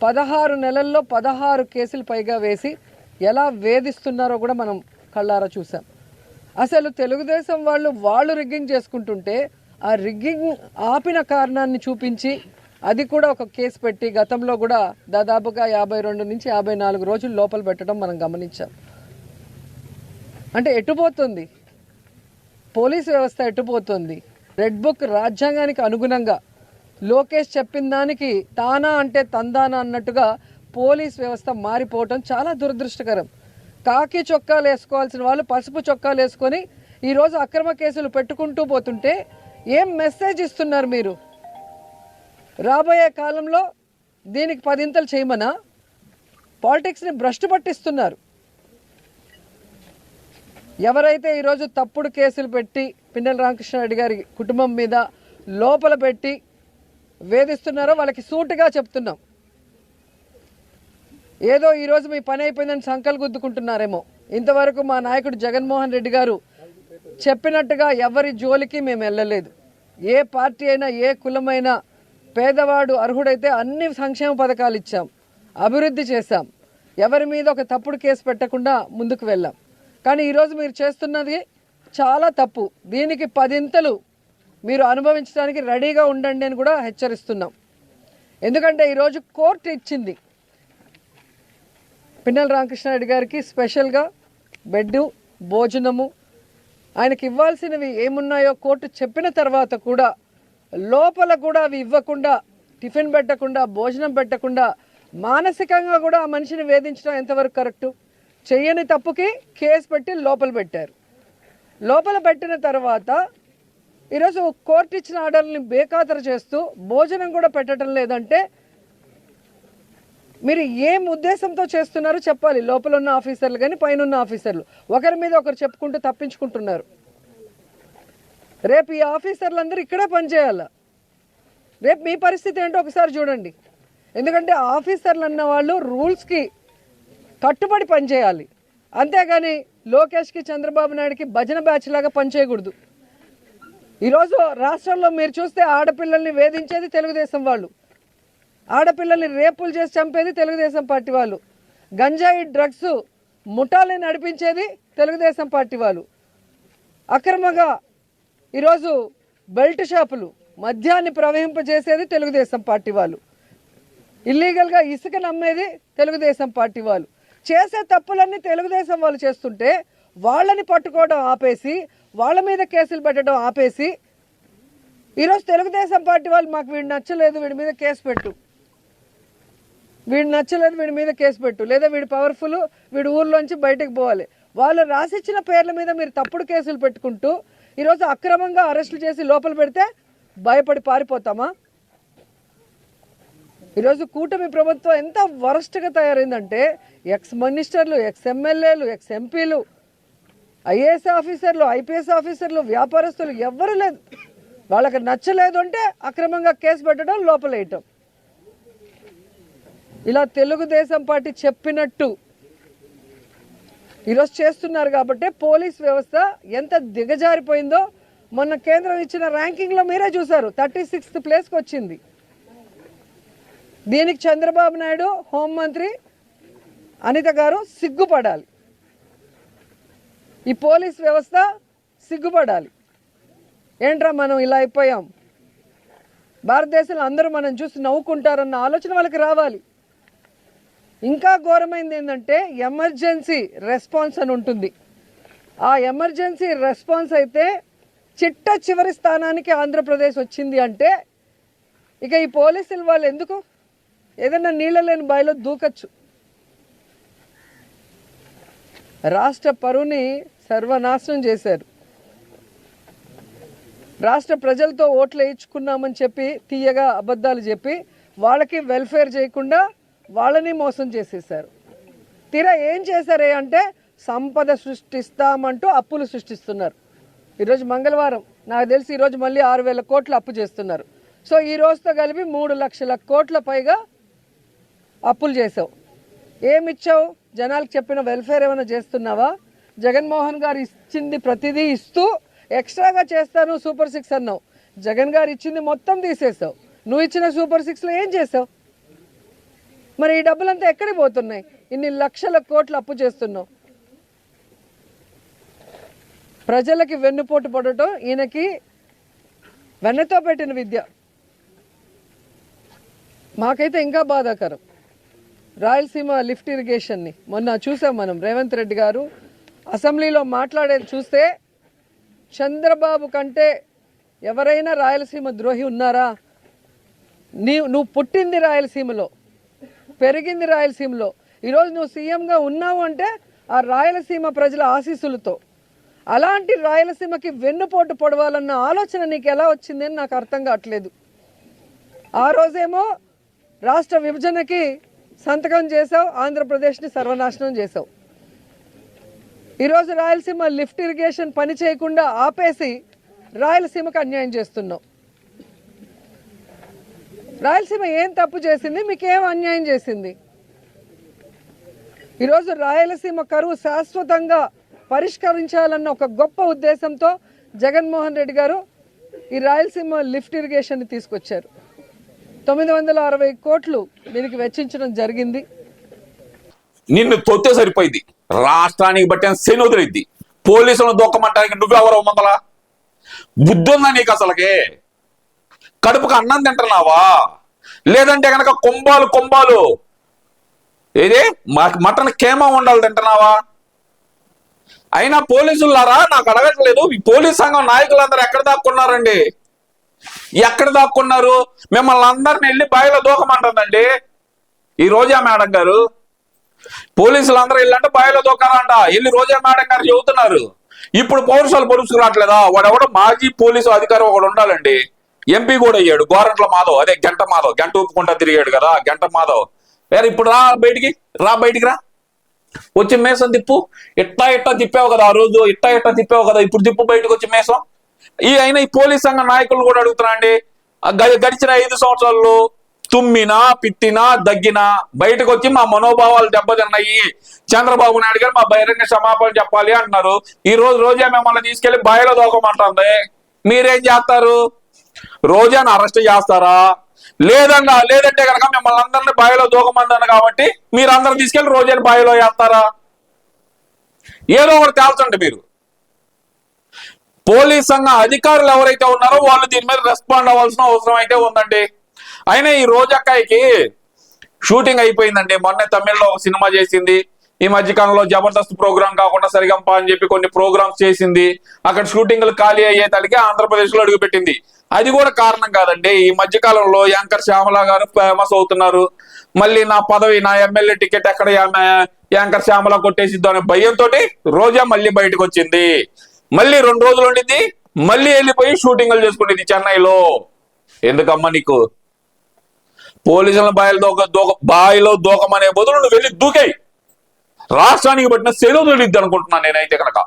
16 నెలల్లో 16 కేసులు పైగా వేసి ఎలా వేధిస్తున్నారో కూడా మనం కళ్ళారా చూసాం. అసలు తెలుగుదేశం వాళ్ళు రిగ్గింగ్ చేసుకుంటుంటే ఆ రిగ్గింగ్ ఆపిన కారణాన్ని చూపించి అది కూడా ఒక కేసు పెట్టి గతంలో కూడా దాదాపుగా 52 నుంచి 54 రోజులు లోపల పెట్టడం మనం గమనించాం. అంటే ఎటుపోతుంది పోలీస్ వ్యవస్థ, ఎటుపోతుంది? రెడ్ బుక్ రాజ్యాంగానికి అనుగుణంగా లోకేష్ చెప్పిన దానికి తానా అంటే తందానా అన్నట్టుగా పోలీస్ వ్యవస్థ మారిపోవటం చాలా దురదృష్టకరం. కాకి చొక్కాలు వేసుకోవాల్సిన వాళ్ళు పసుపు చొక్కాలు వేసుకొని ఈరోజు అక్రమ కేసులు పెట్టుకుంటూ పోతుంటే ఏం మెసేజ్ ఇస్తున్నారు మీరు? రాబోయే కాలంలో దీనికి 10 ఇంతలు చేయమనా? పాలిటిక్స్ని భ్రష్టు పట్టిస్తున్నారు. ఎవరైతే ఈరోజు తప్పుడు కేసులు పెట్టి పిన్నెల రామకృష్ణారెడ్డి గారి కుటుంబం మీద లోపల పెట్టి వేధిస్తున్నారో వాళ్ళకి సూటిగా చెప్తున్నాం. ఏదో ఈరోజు మీ పని అయిపోయిందని సంకలు గుద్దుకుంటున్నారేమో. ఇంతవరకు మా నాయకుడు జగన్మోహన్ రెడ్డి గారు చెప్పినట్టుగా ఎవరి జోలికి మేము వెళ్ళలేదు. ఏ పార్టీ అయినా, ఏ కులమైనా, పేదవాడు అర్హుడైతే అన్ని సంక్షేమ పథకాలు ఇచ్చాం, అభివృద్ధి చేశాం. ఎవరి మీద ఒక తప్పుడు కేసు పెట్టకుండా ముందుకు వెళ్ళాం. కానీ ఈరోజు మీరు చేస్తున్నది చాలా తప్పు. దీనికి 10 ఇంతలు మీరు అనుభవించడానికి రెడీగా ఉండండి అని కూడా హెచ్చరిస్తున్నాం. ఎందుకంటే ఈరోజు కోర్టు ఇచ్చింది పిన్నెల రామకృష్ణారెడ్డి గారికి స్పెషల్గా బెడ్డు, భోజనము, ఆయనకి ఇవ్వాల్సినవి ఏమున్నాయో కోర్టు చెప్పిన తర్వాత కూడా లోపల కూడా అవి ఇవ్వకుండా, టిఫిన్ పెట్టకుండా, భోజనం పెట్టకుండా మానసికంగా కూడా ఆ మనిషిని వేధించడం ఎంతవరకు కరెక్టు? చెయ్యని తప్పుకి కేసు పెట్టి లోపల పెట్టారు. లోపల పెట్టిన తర్వాత ఈరోజు కోర్టు ఇచ్చిన ఆర్డర్ని బేఖాతరు చేస్తూ భోజనం కూడా పెట్టడం లేదంటే మీరు ఏం ఉద్దేశంతో చేస్తున్నారో చెప్పాలి. లోపల ఉన్న ఆఫీసర్లు కానీ పైన ఉన్న ఆఫీసర్లు ఒకరి మీద ఒకరు చెప్పుకుంటూ తప్పించుకుంటున్నారు. రేపు ఈ ఆఫీసర్లందరూ ఇక్కడే పనిచేయాల. రేపు మీ పరిస్థితి ఏంటో ఒకసారి చూడండి. ఎందుకంటే ఆఫీసర్లు అన్న వాళ్ళు రూల్స్కి కట్టుబడి పనిచేయాలి. అంతేగాని లోకేష్కి, చంద్రబాబు నాయుడుకి భజన బ్యాచ్ లాగా పనిచేయకూడదు. ఈరోజు రాష్ట్రంలో మీరు చూస్తే ఆడపిల్లల్ని వేధించేది తెలుగుదేశం వాళ్ళు, ఆడపిల్లల్ని రేపులు చేసి చంపేది తెలుగుదేశం పార్టీ వాళ్ళు, గంజాయి డ్రగ్స్ ముఠాలని నడిపించేది తెలుగుదేశం పార్టీ వాళ్ళు, అక్రమంగా ఈరోజు బెల్ట్ షాపులు మద్యాన్ని ప్రవహింపజేసేది తెలుగుదేశం పార్టీ వాళ్ళు, ఇల్లీగల్గా ఇసుక నమ్మేది తెలుగుదేశం పార్టీ వాళ్ళు. చేసే తప్పులన్నీ తెలుగుదేశం వాళ్ళు చేస్తుంటే వాళ్ళని పట్టుకోవడం ఆపేసి, వాళ్ళ మీద కేసులు పెట్టడం ఆపేసి ఈరోజు తెలుగుదేశం పార్టీ వాళ్ళు మాకు వీడు నచ్చలేదు, వీడి మీద కేసు పెట్టు, వీడు నచ్చలేదు, వీడి మీద కేసు పెట్టు, లేదా వీడు పవర్ఫుల్, వీడు ఊర్లోంచి బయటకు పోవాలి. వాళ్ళు రాసిచ్చిన పేర్ల మీద మీరు తప్పుడు కేసులు పెట్టుకుంటూ ఈరోజు అక్రమంగా అరెస్టులు చేసి లోపల పెడితే భయపడి పారిపోతామా? ఈరోజు కూటమి ప్రభుత్వం ఎంత వరస్ట్గా తయారైందంటే ఎక్స్ మినిస్టర్లు, ఎక్స్ ఎమ్మెల్యేలు, ఎక్స్ ఎంపీలు, ఐఏఎస్ ఆఫీసర్లు, ఐపీఎస్ ఆఫీసర్లు, వ్యాపారస్తులు ఎవ్వరూ లేదు. వాళ్ళకి నచ్చలేదు అంటే అక్రమంగా కేసు పెట్టడం, లోపలేయటం. ఇలా తెలుగుదేశం పార్టీ చెప్పినట్టు ఈరోజు చేస్తున్నారు. కాబట్టి పోలీస్ వ్యవస్థ ఎంత దిగజారిపోయిందో మొన్న కేంద్రం ఇచ్చిన ర్యాంకింగ్లో మీరే చూశారు. 36th ప్లేస్కి వచ్చింది. దీనికి చంద్రబాబు నాయుడు, హోంమంత్రి అనిత గారు సిగ్గుపడాలి. ఈ పోలీస్ వ్యవస్థ సిగ్గుపడాలి. ఏంట్రా మనం ఇలా అయిపోయాం, భారతదేశంలో అందరూ మనం చూసి నవ్వుకుంటారన్న ఆలోచన వాళ్ళకి రావాలి. ఇంకా ఘోరమైంది ఏంటంటే ఎమర్జెన్సీ రెస్పాన్స్ అని ఉంటుంది. ఆ ఎమర్జెన్సీ రెస్పాన్స్ అయితే చిట్ట చివరి స్థానానికి ఆంధ్రప్రదేశ్ వచ్చింది అంటే ఇక ఈ పోలీసులు వాళ్ళు ఎందుకు ఏదైనా నీళ్ళ లేని బాయిలో దూకచ్చు. రాష్ట్ర పరువుని సర్వనాశనం చేశారు. రాష్ట్ర ప్రజలతో ఓట్లు వేయించుకున్నామని చెప్పి తీయగా అబద్ధాలు చెప్పి వాళ్ళకి వెల్ఫేర్ చేయకుండా వాళ్ళని మోసం చేసేసారు. తీరా ఏం చేశారే అంటే సంపద సృష్టిస్తామంటూ అప్పులు సృష్టిస్తున్నారు. ఈరోజు మంగళవారం నాకు తెలిసి ఈరోజు మళ్ళీ 6,000 కోట్లు అప్పు చేస్తున్నారు. సో ఈ రోజుతో కలిపి 3 లక్షల కోట్ల పైగా అప్పులు చేసావు. ఏమిచ్చావు? జనాలకు చెప్పిన వెల్ఫేర్ ఏమైనా చేస్తున్నావా? జగన్మోహన్ గారు ఇచ్చింది ప్రతిదీ ఇస్తూ ఎక్స్ట్రాగా చేస్తాను సూపర్ 6 అన్నావు. జగన్ గారు ఇచ్చింది మొత్తం తీసేసావు. నువ్వు ఇచ్చిన సూపర్ 6లో ఏం చేసావు? మరి ఈ డబ్బులంతా ఎక్కడికి పోతున్నాయి? ఇన్ని లక్షల కోట్లు అప్పు చేస్తున్నాం. ప్రజలకి వెన్నుపోటు పడటం ఈయనకి వెన్నతో పెట్టిన విద్య. మాకైతే ఇంకా బాధాకరం. రాయలసీమ లిఫ్ట్ ఇరిగేషన్ని మొన్న చూసాం మనం. రేవంత్ రెడ్డి గారు అసెంబ్లీలో మాట్లాడేది చూస్తే చంద్రబాబు కంటే ఎవరైనా రాయలసీమ ద్రోహి ఉన్నారా? నువ్వు పుట్టింది రాయలసీమలో, పెరిగింది రాయలసీమలో. ఈరోజు నువ్వు సీఎంగా ఉన్నావు అంటే ఆ రాయలసీమ ప్రజల ఆశీస్సులతో. అలాంటి రాయలసీమకి వెన్నుపోటు పొడవాలన్న ఆలోచన నీకు ఎలా వచ్చిందని నాకు అర్థం కావట్లేదు. ఆ రోజేమో రాష్ట్ర విభజనకి సంతకం చేసావు, ఆంధ్రప్రదేశ్ని సర్వనాశనం చేసావు. ఈరోజు రాయలసీమ లిఫ్ట్ ఇరిగేషన్ పని చేయకుండా ఆపేసి రాయలసీమకు అన్యాయం చేస్తున్నావు. రాయలసీమ ఏం తప్పు చేసింది? మీకేం అన్యాయం చేసింది? ఈరోజు రాయలసీమ కరువు శాశ్వతంగా పరిష్కరించాలన్న ఒక గొప్ప ఉద్దేశంతో జగన్మోహన్ రెడ్డి గారు ఈ రాయలసీమ లిఫ్ట్ ఇరిగేషన్ని తీసుకొచ్చారు. 960 కోట్లు దీనికి వెచ్చించడం జరిగింది. నిన్ను తొత్తే సరిపోయింది. రాష్ట్రానికి బట్టి శని వదిలిద్ది. పోలీసులను దూకమంటానికి నువ్వెవరో మందలా? బుద్ధి ఉందా నీకు? అసలుకే కడుపుకు అన్నం తింటున్నావా? లేదంటే కనుక కుంభాలు ఏదే మటన్ కేమా ఉండాలి తింటున్నావా? అయినా పోలీసులారా నాకు అడగట్లేదు. ఈ పోలీస్ సంఘం నాయకులందరూ ఎక్కడ దాక్కున్నారండి? ఎక్కడ దాక్కున్నారు? మిమ్మల్ని అందరిని వెళ్ళి బాయిలో దూకమంటుందండి ఈ రోజా మేడం గారు. పోలీసులు అందరూ వెళ్ళంటే బాయిలో దూకారంట. వెళ్ళి రోజా మేడం గారు చెబుతున్నారు. ఇప్పుడు పౌరుషాలు రావట్లేదా? వాడెవడో మాజీ పోలీసు అధికారి ఒకడు ఉండాలండి. ఎంపీ కూడా అయ్యాడు, గోరంట్ల మాధవ్. అదే గంట మాధవ్, గంట ఊపుకుంటా తిరిగాడు కదా గంట మాధవ్. వేరే ఇప్పుడు బయటికి రా, వచ్చి మేసం తిప్పు. ఇట్టా తిప్పావు కదా ఆ రోజు, ఇట్టా తిప్పావు కదా, ఇప్పుడు తిప్పు బయటకు వచ్చి మేసం. అయినా ఈ పోలీస్ సంఘ నాయకులు కూడా అడుగుతున్నా అండి, గడిచిన 5 సంవత్సరాల్లో తుమ్మినా పిత్తినా దగ్గినా బయటకు వచ్చి మా మనోభావాలు దెబ్బతిన్నాయి, చంద్రబాబు నాయుడు గారు మా బహిరంగ క్షమాపణ చెప్పాలి అంటున్నారు. ఈ రోజు రోజా మిమ్మల్ని తీసుకెళ్లి బాయిలో దూకమంటుంది. మీరేం చేస్తారు? రోజాను అరెస్ట్ చేస్తారా? లేదంటే కనుక మిమ్మల్ని అందరినీ బాయిలో దూకమంటాను కాబట్టి మీరందరూ తీసుకెళ్లి రోజాని బాయిలో వేస్తారా? ఏదో ఒకటి తేల్చండి మీరు. పోలీస్ సంఘ అధికారులు ఎవరైతే ఉన్నారో వాళ్ళు దీని మీద రెస్పాండ్ అవ్వాల్సిన అవసరం అయితే ఉందండి. అయినా ఈ రోజక్కాయకి షూటింగ్ అయిపోయిందండి. మొన్నే తమిళ్లో ఒక సినిమా చేసింది. ఈ మధ్యకాలంలో జబర్దస్త్ ప్రోగ్రామ్ కాకుండా సరిగంప అని చెప్పి కొన్ని ప్రోగ్రామ్స్ చేసింది. అక్కడ షూటింగ్లు ఖాళీ అయ్యేతడికి ఆంధ్రప్రదేశ్ లో అడుగుపెట్టింది. అది కూడా కారణం కాదండి. ఈ మధ్యకాలంలో యాంకర్ శ్యామల గారు ఫేమస్ అవుతున్నారు. మళ్ళీ నా పదవి, నా ఎమ్మెల్యే టికెట్ ఎక్కడ యాంకర్ శ్యామల కొట్టేసిద్దు అనే భయంతో రోజా మళ్ళీ బయటకు వచ్చింది. మళ్ళీ 2 రోజులు ఉండింది, మళ్ళీ వెళ్ళిపోయి షూటింగ్లు చేసుకునేది చెన్నైలో. ఎందుకమ్మా నీకు? పోలీసులను బాయిలో దూకమనే బదులు నువ్వు వెళ్ళి దూకాయి. రాష్ట్రానికి పట్టిన సెలవు తెలియద్దు అనుకుంటున్నాను నేనైతే కనుక.